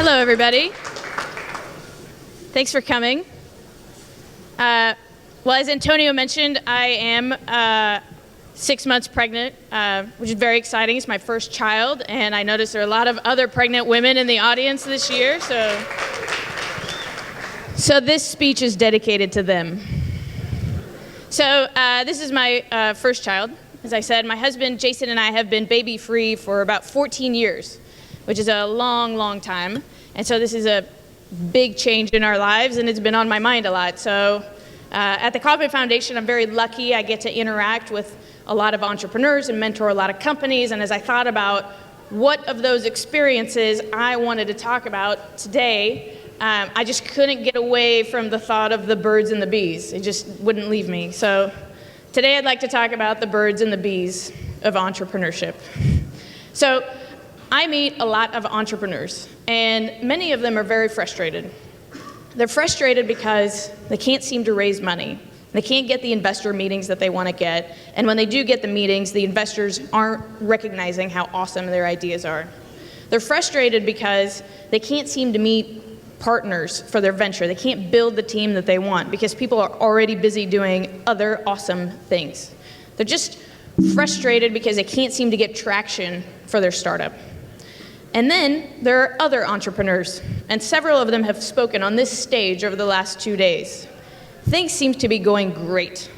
Hello, everybody. Thanks for coming. Well, as Antonio mentioned, I am 6 months pregnant, which is very exciting. It's my first child, and I noticed there are a lot of other pregnant women in the audience this year, so this speech is dedicated to them. So this is my first child. As I said, my husband, Jason, and I have been baby-free for about 14 years, which is a long, long time. And so this is a big change in our lives, and it's been on my mind a lot. So at the Kauffman Foundation, I'm very lucky. I get to interact with a lot of entrepreneurs and mentor a lot of companies. And as I thought about what of those experiences I wanted to talk about today, I just couldn't get away from the thought of the birds and the bees. It just wouldn't leave me. So today I'd like to talk about the birds and the bees of entrepreneurship. So I meet a lot of entrepreneurs, and many of them are very frustrated. They're frustrated because they can't seem to raise money. They can't get the investor meetings that they want to get, and when they do get the meetings, the investors aren't recognizing how awesome their ideas are. They're frustrated because they can't seem to meet partners for their venture. They can't build the team that they want because people are already busy doing other awesome things. They're just frustrated because they can't seem to get traction for their startup. And then there are other entrepreneurs, and several of them have spoken on this stage over the last 2 days. Things seem to be going great.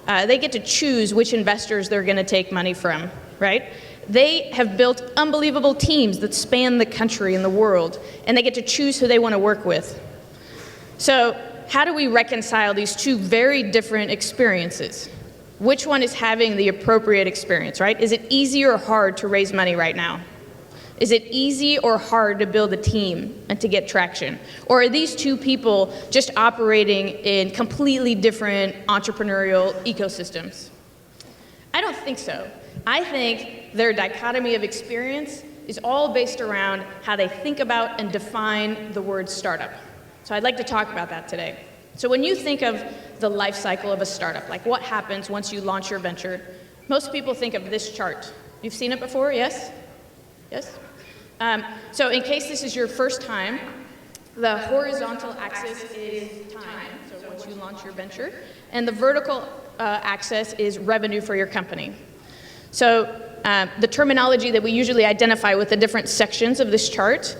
They get to choose which investors they're going to take money from, right? They have built unbelievable teams that span the country and the world, and they get to choose who they want to work with. So how do we reconcile these two very different experiences? Which one is having the appropriate experience, right? Is it easy or hard to raise money right now? Is it easy or hard to build a team and to get traction? Or are these two people just operating in completely different entrepreneurial ecosystems? I don't think so. I think their dichotomy of experience is all based around how they think about and define the word startup. So I'd like to talk about that today. So when you think of the life cycle of a startup, like what happens once you launch your venture, most people think of this chart. You've seen it before, yes? Yes? So in case this is your first time, the horizontal axis is time, so once you launch your venture, and the vertical axis is revenue for your company. So the terminology that we usually identify with the different sections of this chart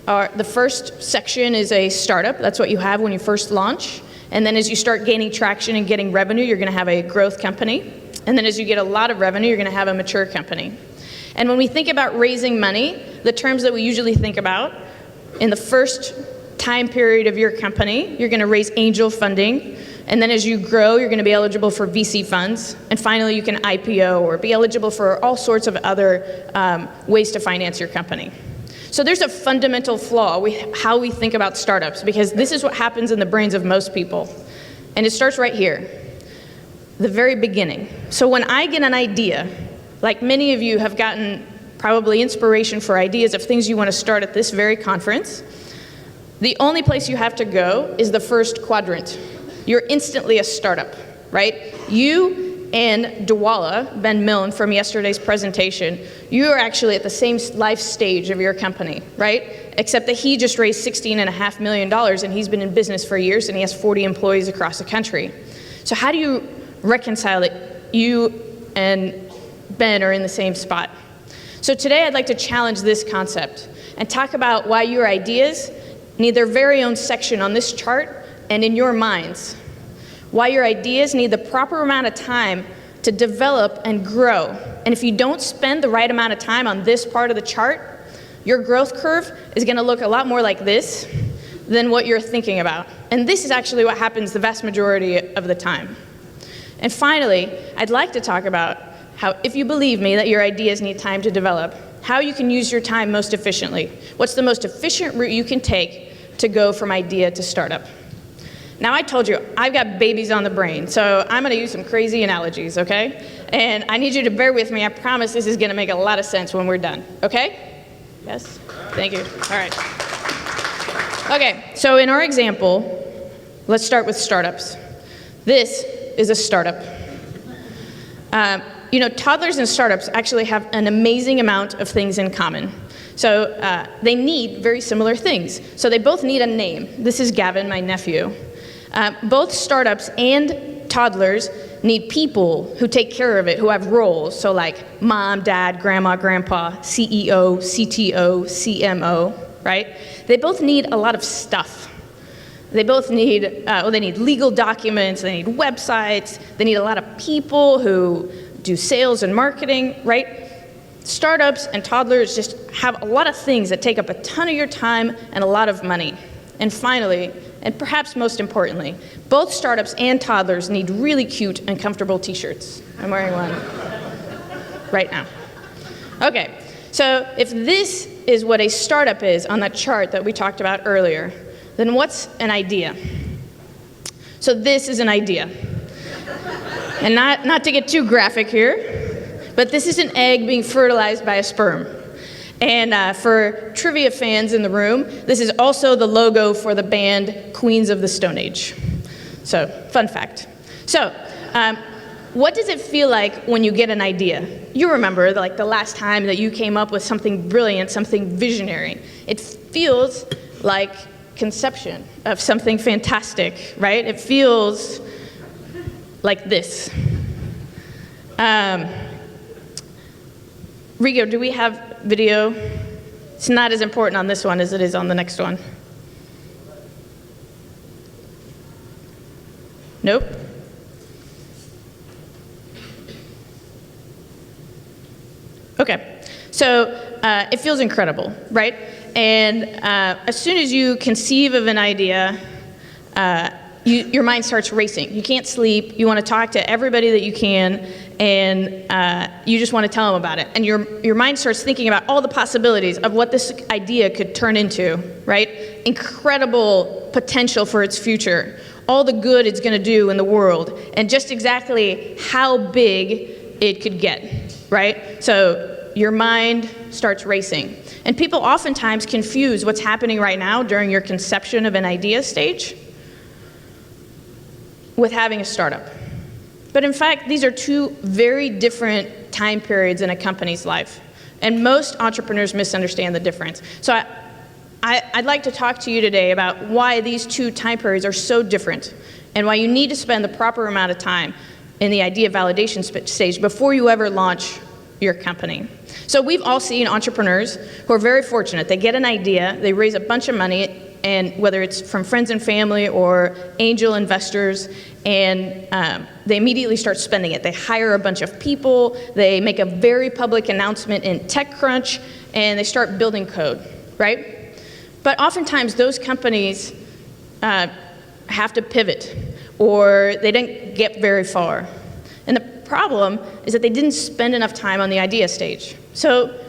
are, the first section is a startup. That's what you have when you first launch. And then as you start gaining traction and getting revenue, you're going to have a growth company. And then as you get a lot of revenue, you're going to have a mature company. And when we think about raising money, the terms that we usually think about, in the first time period of your company, you're going to raise angel funding. And then as you grow, you're going to be eligible for VC funds. And finally, you can IPO or be eligible for all sorts of other ways to finance your company. So there's a fundamental flaw with how we think about startups, because this is what happens in the brains of most people. And it starts right here, the very beginning. So when I get an idea, like many of you have gotten probably inspiration for ideas of things you want to start at this very conference, the only place you have to go is the first quadrant. You're instantly a startup, right? You and Dwala, Ben Milne from yesterday's presentation, you are actually at the same life stage of your company, right? Except that he just raised $16.5 million and he's been in business for years and he has 40 employees across the country. So how do you reconcile that you and Ben are in the same spot? So today I'd like to challenge this concept and talk about why your ideas need their very own section on this chart and in your minds. Why your ideas need the proper amount of time to develop and grow. And if you don't spend the right amount of time on this part of the chart, your growth curve is going to look a lot more like this than what you're thinking about. And this is actually what happens the vast majority of the time. And finally, I'd like to talk about how, if you believe me that your ideas need time to develop, how you can use your time most efficiently. What's the most efficient route you can take to go from idea to startup? Now, I told you, I've got babies on the brain, so I'm going to use some crazy analogies, okay? And I need you to bear with me. I promise this is going to make a lot of sense when we're done, okay? Yes? Thank you. All right. Okay, so in our example, let's start with startups. This is a startup. You know, toddlers and startups actually have an amazing amount of things in common. So they need very similar things. So they both need a name. This is Gavin, my nephew. Both startups and toddlers need people who take care of it, who have roles. So like mom, dad, grandma, grandpa, CEO, CTO, CMO, right? They both need a lot of stuff. They both need, they need legal documents, they need websites, they need a lot of people who do sales and marketing, right? Startups and toddlers just have a lot of things that take up a ton of your time and a lot of money. And finally, and perhaps most importantly, both startups and toddlers need really cute and comfortable t-shirts. I'm wearing one right now. Okay, so if this is what a startup is on that chart that we talked about earlier, then what's an idea? So this is an idea. And not to get too graphic here, but this is an egg being fertilized by a sperm. And for trivia fans in the room, this is also the logo for the band Queens of the Stone Age. So, fun fact. So, what does it feel like when you get an idea? You remember, like, the last time that you came up with something brilliant, something visionary. It feels like conception of something fantastic, right? It feels like this. Rigo, do we have video? It's not as important on this one as it is on the next one. Nope. Okay, so it feels incredible, right? And as soon as you conceive of an idea, your mind starts racing. You can't sleep. You want to talk to everybody that you can, and you just want to tell them about it. And your mind starts thinking about all the possibilities of what this idea could turn into, right? Incredible potential for its future, all the good it's going to do in the world, and just exactly how big it could get, right? So your mind starts racing. And people oftentimes confuse what's happening right now during your conception of an idea stage with having a startup. But in fact, these are two very different time periods in a company's life. And most entrepreneurs misunderstand the difference. So I'd like to talk to you today about why these two time periods are so different and why you need to spend the proper amount of time in the idea validation stage before you ever launch your company. So we've all seen entrepreneurs who are very fortunate. They get an idea, they raise a bunch of money, and whether it's from friends and family or angel investors, and they immediately start spending it. They hire a bunch of people, they make a very public announcement in TechCrunch, and they start building code, right? But oftentimes those companies have to pivot, or they didn't get very far. And the problem is that they didn't spend enough time on the idea stage. So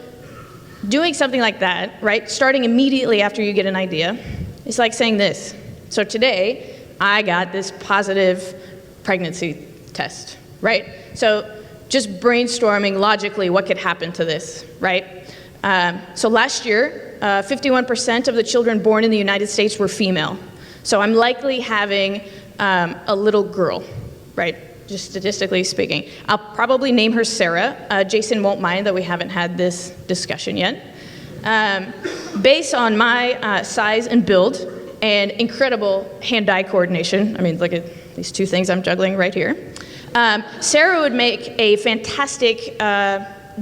doing something like that, right, starting immediately after you get an idea, it's like saying this. So today, I got this positive pregnancy test, right? So just brainstorming logically what could happen to this, right? So last year, 51% of the children born in the United States were female. So I'm likely having a little girl, right? Just statistically speaking. I'll probably name her Sarah. Jason won't mind that we haven't had this discussion yet. Based on my size and build and incredible hand-eye coordination, I mean, look at these two things I'm juggling right here, Sarah would make a fantastic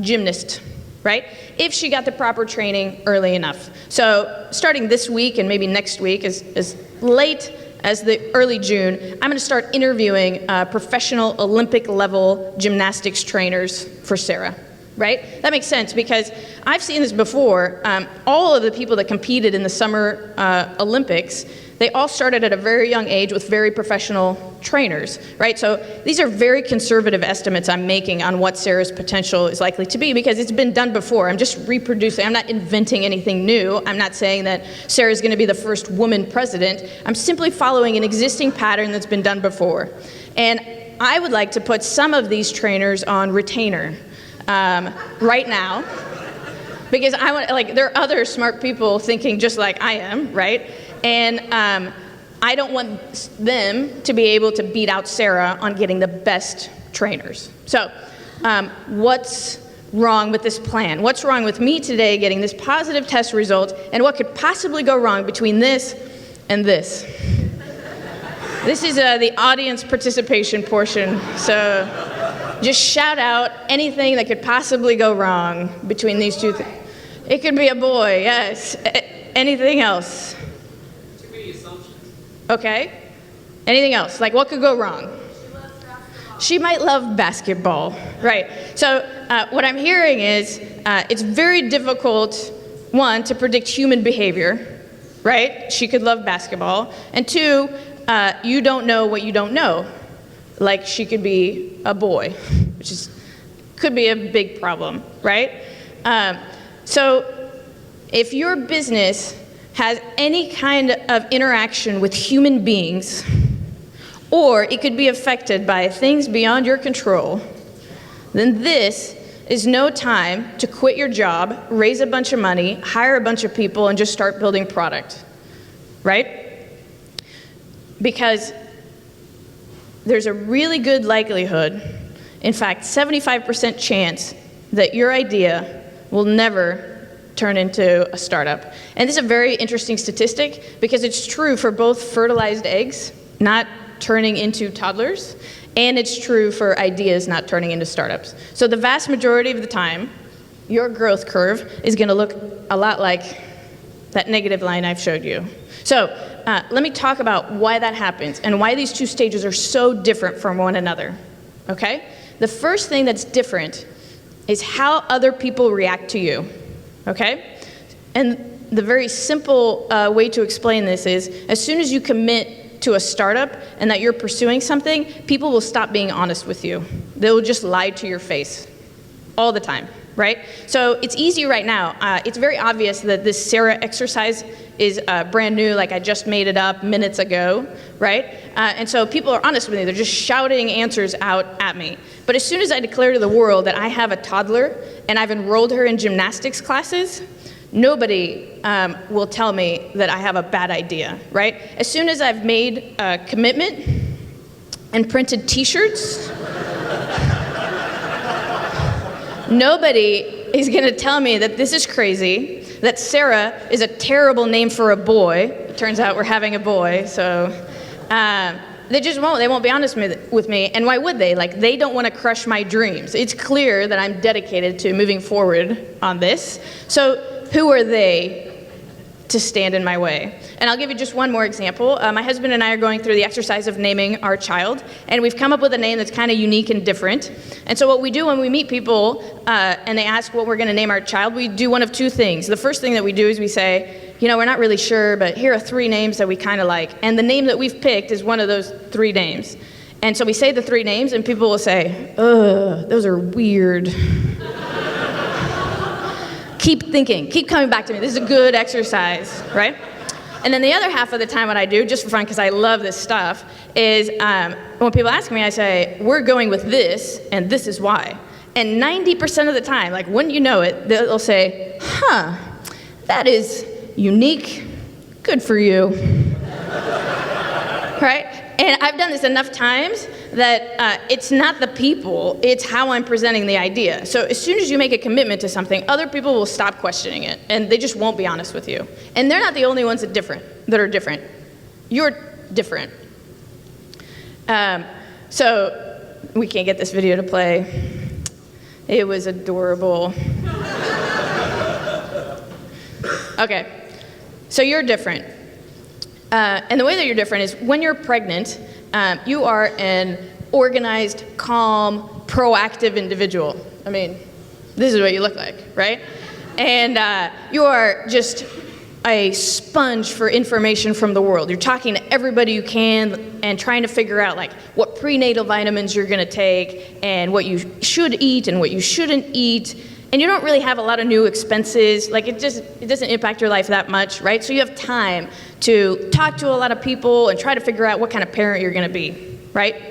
gymnast, right? If she got the proper training early enough. So starting this week and maybe next week, as late as the early June, I'm gonna start interviewing professional Olympic-level gymnastics trainers for Sarah, right? That makes sense because I've seen this before. All of the people that competed in the Summer Olympics, they all started at a very young age with very professional trainers, right? So these are very conservative estimates I'm making on what Sarah's potential is likely to be because it's been done before. I'm just reproducing. I'm not inventing anything new. I'm not saying that Sarah's going to be the first woman president. I'm simply following an existing pattern that's been done before. And I would like to put some of these trainers on retainer right now because I want, like, there are other smart people thinking just like I am, right? And I don't want them to be able to beat out Sarah on getting the best trainers. So what's wrong with this plan? What's wrong with me today getting this positive test result, and what could possibly go wrong between this and this? This is the audience participation portion, so just shout out anything that could possibly go wrong between these two things. It could be a boy, yes. Anything else? Too many assumptions. Okay. Anything else? Like, what could go wrong? She might love basketball, right? So what I'm hearing is it's very difficult, one, to predict human behavior, right? She could love basketball. And two, you don't know what you don't know. Like, she could be a boy, which could be a big problem, right? So if your business has any kind of interaction with human beings, or it could be affected by things beyond your control, then this is no time to quit your job, raise a bunch of money, hire a bunch of people, and just start building product, right? Because there's a really good likelihood, in fact, 75% chance that your idea will never turn into a startup. And this is a very interesting statistic because it's true for both fertilized eggs not turning into toddlers, and it's true for ideas not turning into startups. So the vast majority of the time, your growth curve is going to look a lot like that negative line I've showed you. So let me talk about why that happens and why these two stages are so different from one another, okay? The first thing that's different is how other people react to you, okay? And the very simple way to explain this is, as soon as you commit to a startup and that you're pursuing something, people will stop being honest with you. They'll just lie to your face all the time, right? So it's easy right now. It's very obvious that this Sarah exercise is brand new, like I just made it up minutes ago, right? And so people are honest with me. They're just shouting answers out at me. But as soon as I declare to the world that I have a toddler and I've enrolled her in gymnastics classes, nobody will tell me that I have a bad idea, right? As soon as I've made a commitment and printed t-shirts, nobody is gonna tell me that this is crazy, that Sarah is a terrible name for a boy. It turns out we're having a boy, so they just won't. They won't be honest with me, and why would they? Like, they don't want to crush my dreams. It's clear that I'm dedicated to moving forward on this. So who are they to stand in my way? And I'll give you just one more example. My husband and I are going through the exercise of naming our child, and we've come up with a name that's kind of unique and different. And so what we do when we meet people and they ask what we're going to name our child, we do one of two things. The first thing that we do is we say, you know, we're not really sure, but here are 3 names that we kind of like. And the name that we've picked is one of those 3 names. And so we say the 3 names, and people will say, ugh, those are weird. Keep thinking, keep coming back to me. This is a good exercise, right? And then the other half of the time what I do, just for fun, because I love this stuff, is when people ask me, I say, we're going with this, and this is why. And 90% of the time, like, wouldn't you know it, they'll say, huh, that is unique, good for you, right? And I've done this enough times that it's not the people, it's how I'm presenting the idea. So as soon as you make a commitment to something, other people will stop questioning it, and they just won't be honest with you. And they're not the only ones that are different. You're different. So we can't get this video to play. It was adorable. Okay, so you're different. And the way that you're different is when you're pregnant, you are an organized, calm, proactive individual. I mean, this is what you look like, right? And you are just a sponge for information from the world. You're talking to everybody you can and trying to figure out like what prenatal vitamins you're gonna take and what you should eat and what you shouldn't eat. And you don't really have a lot of new expenses. Like it doesn't impact your life that much, right? So you have time to talk to a lot of people and try to figure out what kind of parent you're gonna be, right?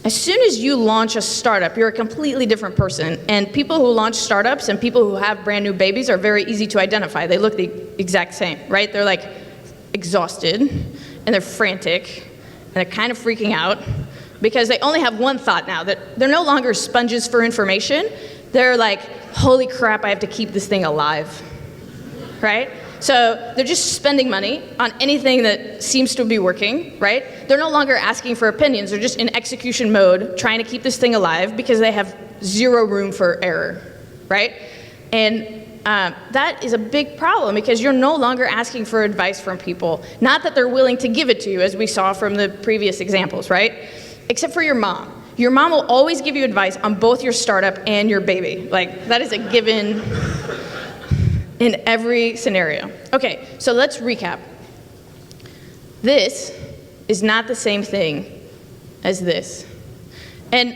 As soon as you launch a startup, you're a completely different person. And people who launch startups and people who have brand new babies are very easy to identify. They look the exact same, right? They're like exhausted and they're frantic and they're kind of freaking out because they only have one thought now, that they're no longer sponges for information. They're like holy crap, I have to keep this thing alive, right? So they're just spending money on anything that seems to be working, right? They're no longer asking for opinions. They're just in execution mode, trying to keep this thing alive because they have zero room for error, right? And that is a big problem because you're no longer asking for advice from people. Not that they're willing to give it to you, as we saw from the previous examples, right? Except for your mom. Your mom will always give you advice on both your startup and your baby. Like, that is a given in every scenario. Okay, so let's recap. This is not the same thing as this. And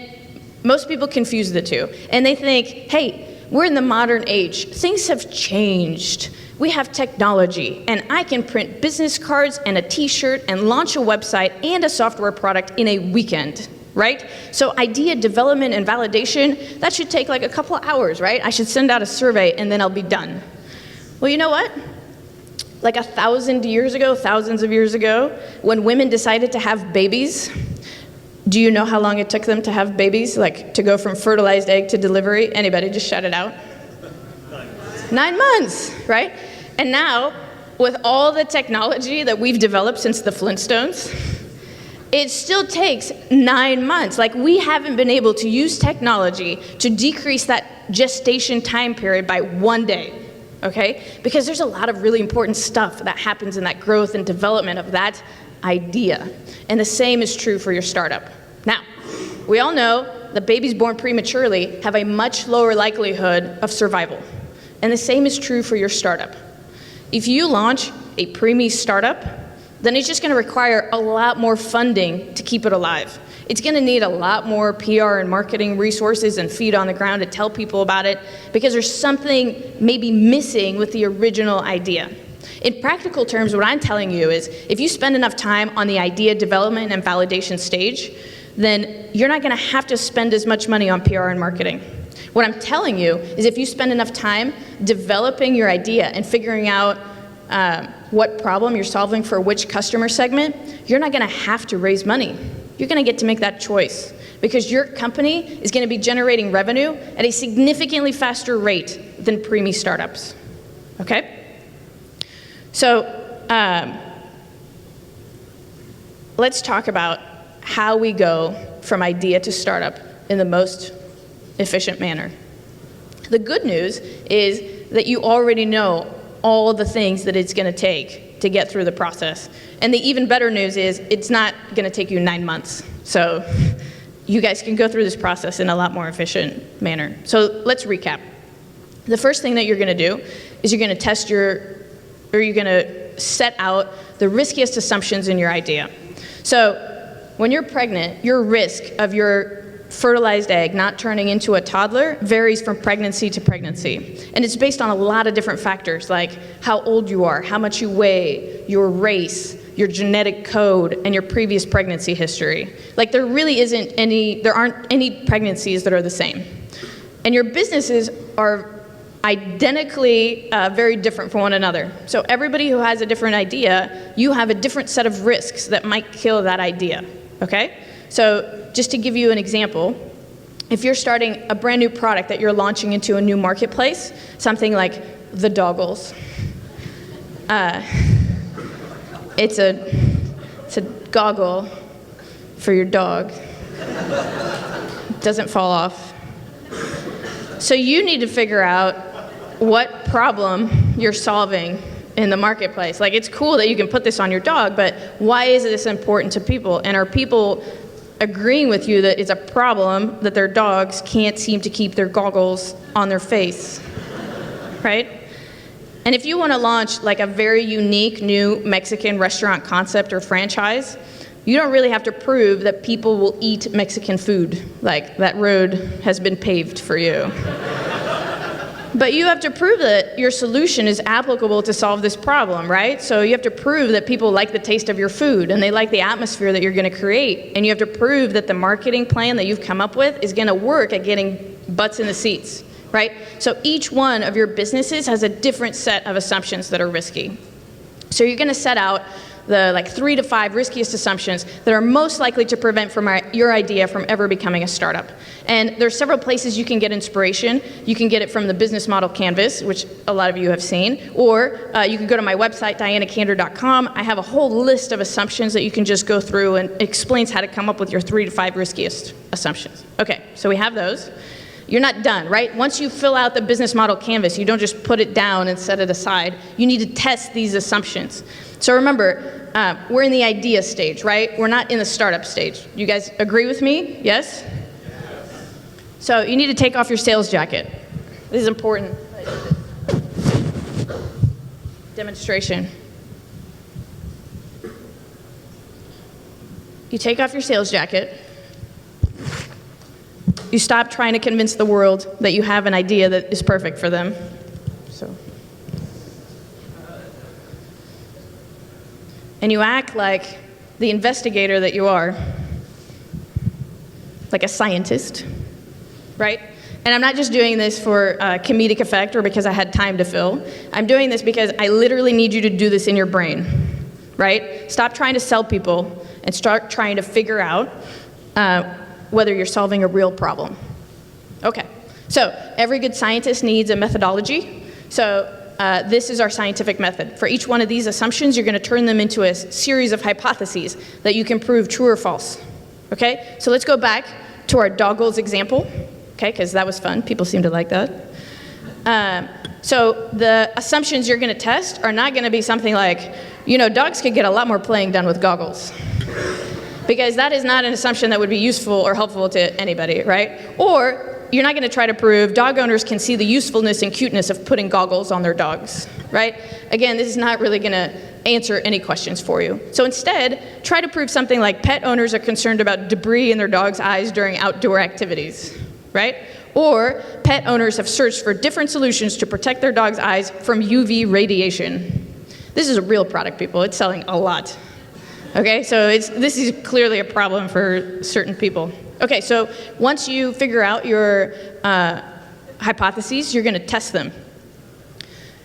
most people confuse the two. And they think, hey, we're in the modern age. Things have changed. We have technology, and I can print business cards and a t-shirt and launch a website and a software product in a weekend, right? So idea development and validation, that should take like a couple of hours, right? I should send out a survey and then I'll be done. Well, you know what? Like 1,000 years ago, thousands of years ago, when women decided to have babies, do you know how long it took them to have babies? Like to go from fertilized egg to delivery? Anybody just shout it out? 9 months, right? And now, with all the technology that we've developed since the Flintstones, it still takes 9 months. Like, we haven't been able to use technology to decrease that gestation time period by 1 day, okay? Because there's a lot of really important stuff that happens in that growth and development of that idea. And the same is true for your startup. Now, we all know that babies born prematurely have a much lower likelihood of survival. And the same is true for your startup. If you launch a Preemie startup, then it's just going to require a lot more funding to keep it alive. It's going to need a lot more PR and marketing resources and feet on the ground to tell people about it, because there's something maybe missing with the original idea. In practical terms, what I'm telling you is, if you spend enough time on the idea development and validation stage, then you're not going to have to spend as much money on PR and marketing. What I'm telling you is, if you spend enough time developing your idea and figuring out what problem you're solving for which customer segment, you're not going to have to raise money. You're going to get to make that choice, because your company is going to be generating revenue at a significantly faster rate than Preemie startups. Okay? So let's talk about how we go from idea to startup in the most efficient manner. The good news is that you already know all the things that it's going to take to get through the process. And the even better news is, it's not going to take you 9 months. So you guys can go through this process in a lot more efficient manner. So let's recap. The first thing that you're going to do is you're going to set out the riskiest assumptions in your idea. So when you're pregnant, your risk of your fertilized egg not turning into a toddler varies from pregnancy to pregnancy. And it's based on a lot of different factors, like how old you are, how much you weigh, your race, your genetic code, and your previous pregnancy history. Like, there aren't any pregnancies that are the same. And your businesses are identically very different from one another. So everybody who has a different idea, you have a different set of risks that might kill that idea, okay? So just to give you an example, if you're starting a brand new product that you're launching into a new marketplace, something like the doggles, it's a goggle for your dog. It doesn't fall off. So you need to figure out what problem you're solving in the marketplace. Like, it's cool that you can put this on your dog, but why is this important to people? And are people agreeing with you that it's a problem that their dogs can't seem to keep their goggles on their face, right? And if you want to launch like a very unique new Mexican restaurant concept or franchise, you don't really have to prove that people will eat Mexican food. Like, that road has been paved for you. But you have to prove that your solution is applicable to solve this problem, right? So you have to prove that people like the taste of your food and they like the atmosphere that you're going to create. And you have to prove that the marketing plan that you've come up with is going to work at getting butts in the seats, right? So each one of your businesses has a different set of assumptions that are risky. So you're going to set out the like 3 to 5 riskiest assumptions that are most likely to prevent your idea from ever becoming a startup. And there's several places you can get inspiration. You can get it from the business model canvas, which a lot of you have seen, or you can go to my website, dianakander.com. I have a whole list of assumptions that you can just go through, and it explains how to come up with your 3 to 5 riskiest assumptions. Okay, so we have those. You're not done, right? Once you fill out the business model canvas, you don't just put it down and set it aside. You need to test these assumptions. So remember, we're in the idea stage, right? We're not in the startup stage. You guys agree with me? Yes? Yes. So you need to take off your sales jacket. This is important. Demonstration. You take off your sales jacket. You stop trying to convince the world that you have an idea that is perfect for them. And you act like the investigator that you are, like a scientist, right? And I'm not just doing this for comedic effect or because I had time to fill. I'm doing this because I literally need you to do this in your brain, right? Stop trying to sell people and start trying to figure out whether you're solving a real problem. Okay, so every good scientist needs a methodology. So this is our scientific method. For each one of these assumptions, you're going to turn them into a series of hypotheses that you can prove true or false. Okay, so let's go back to our doggles example, okay, because that was fun. People seem to like that. So the assumptions you're going to test are not going to be something like, you know, dogs could get a lot more playing done with goggles. Because that is not an assumption that would be useful or helpful to anybody, right? Or you're not going to try to prove dog owners can see the usefulness and cuteness of putting goggles on their dogs, right? Again, this is not really going to answer any questions for you. So instead, try to prove something like pet owners are concerned about debris in their dog's eyes during outdoor activities, right? Or pet owners have searched for different solutions to protect their dog's eyes from UV radiation. This is a real product, people. It's selling a lot. Okay, so this is clearly a problem for certain people. Okay, so once you figure out your hypotheses, you're going to test them.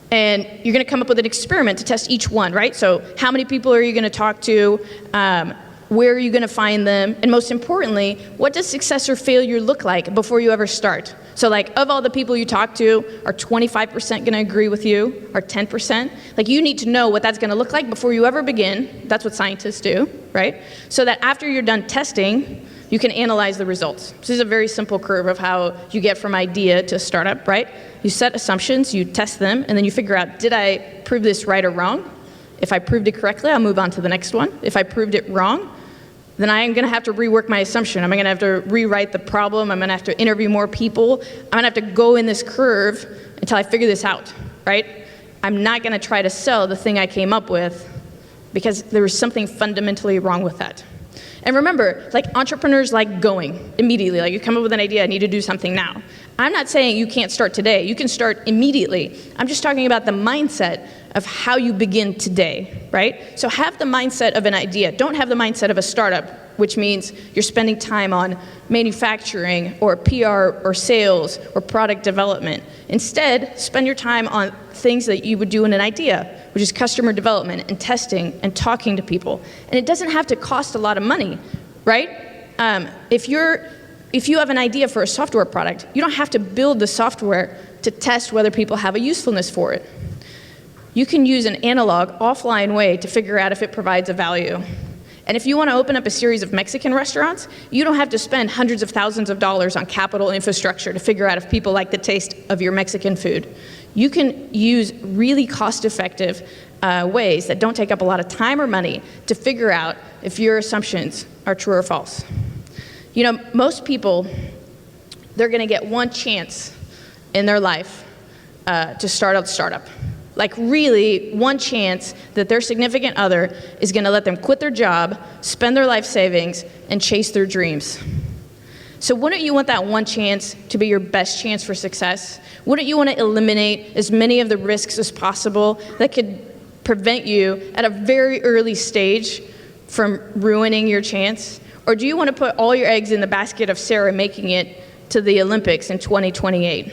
And you're going to come up with an experiment to test each one, right? So how many people are you going to talk to? Where are you going to find them? And most importantly, what does success or failure look like before you ever start? So like, of all the people you talk to, are 25% going to agree with you, or 10%? Like, you need to know what that's going to look like before you ever begin. That's what scientists do, right? So that after you're done testing, you can analyze the results. This is a very simple curve of how you get from idea to startup, right? You set assumptions, you test them, and then you figure out, did I prove this right or wrong? If I proved it correctly, I'll move on to the next one. If I proved it wrong, then I am going to have to rework my assumption. I'm going to have to rewrite the problem. I'm going to have to interview more people. I'm going to have to go in this curve until I figure this out, right? I'm not going to try to sell the thing I came up with because there was something fundamentally wrong with that. And remember, like, entrepreneurs like going immediately. Like, you come up with an idea, I need to do something now. I'm not saying you can't start today. You can start immediately. I'm just talking about the mindset of how you begin today, right? So have the mindset of an idea. Don't have the mindset of a startup, which means you're spending time on manufacturing or PR or sales or product development. Instead, spend your time on things that you would do in an idea, which is customer development and testing and talking to people. And it doesn't have to cost a lot of money, right? If you have an idea for a software product, you don't have to build the software to test whether people have a usefulness for it. You can use an analog, offline way to figure out if it provides a value. And if you want to open up a series of Mexican restaurants, you don't have to spend hundreds of thousands of dollars on capital infrastructure to figure out if people like the taste of your Mexican food. You can use really cost-effective ways that don't take up a lot of time or money to figure out if your assumptions are true or false. You know, most people, they're going to get one chance in their life to start a startup. Like, really, one chance that their significant other is going to let them quit their job, spend their life savings, and chase their dreams. So wouldn't you want that one chance to be your best chance for success? Wouldn't you want to eliminate as many of the risks as possible that could prevent you at a very early stage from ruining your chance? Or do you want to put all your eggs in the basket of Sarah making it to the Olympics in 2028?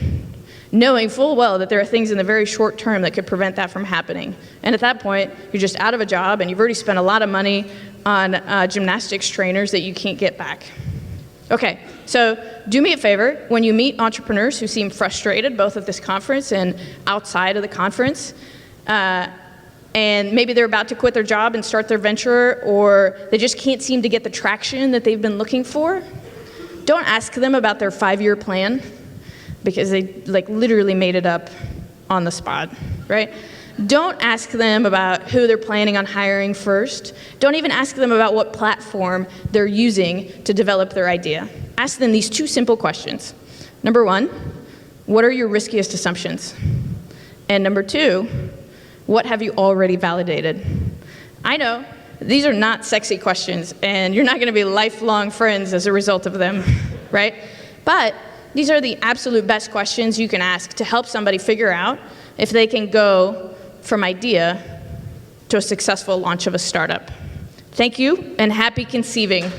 knowing full well that there are things in the very short term that could prevent that from happening. And at that point, you're just out of a job and you've already spent a lot of money on gymnastics trainers that you can't get back. Okay, so do me a favor, when you meet entrepreneurs who seem frustrated, both at this conference and outside of the conference, and maybe they're about to quit their job and start their venture, or they just can't seem to get the traction that they've been looking for, don't ask them about their 5-year plan, because they literally made it up on the spot, right? Don't ask them about who they're planning on hiring first. Don't even ask them about what platform they're using to develop their idea. Ask them these 2 simple questions. Number 1, what are your riskiest assumptions? And number 2, what have you already validated? I know, these are not sexy questions, and you're not gonna be lifelong friends as a result of them, right? But these are the absolute best questions you can ask to help somebody figure out if they can go from idea to a successful launch of a startup. Thank you, and happy conceiving.